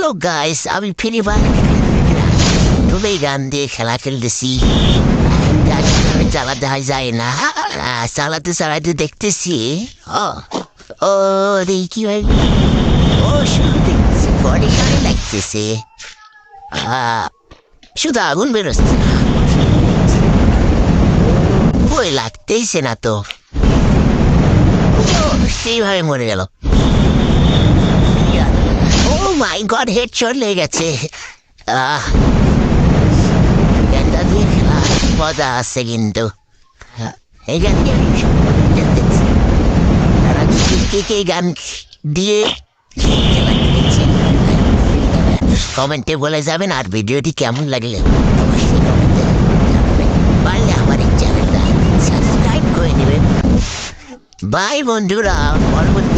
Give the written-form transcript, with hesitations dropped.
Hello guys, আমি free fire তুমি গান দিয়ে খেলা খেলতেছি। গাড়ি চালাতে হয় যায় না, চালাতে চালাতে দেখতেছি ও ও দেখি কি হয়। ও শুধু দেখতেছি বডি গাড়ি লাগতেছে, শুধু আগুন বেরোচ্ছে না, বই লাগতেইছে না তো। সেইভাবে মরে গেল। ও মাই গড, হেডশট লেগে গেছে। এটা দিয়ে খেলা মজা আছে কিন্তু। এই গান দিয়ে তারা কে গান দিয়ে কমেন্টে বলে যাবেন, আর ভিডিওটি কেমন লাগলে অবশ্যই কমেন্টে জানাবেন। পারলে আমার এই চ্যানেলটা সাবস্ক্রাইব করে নেবেন। বাই বন্ধুরা, পরবর্তী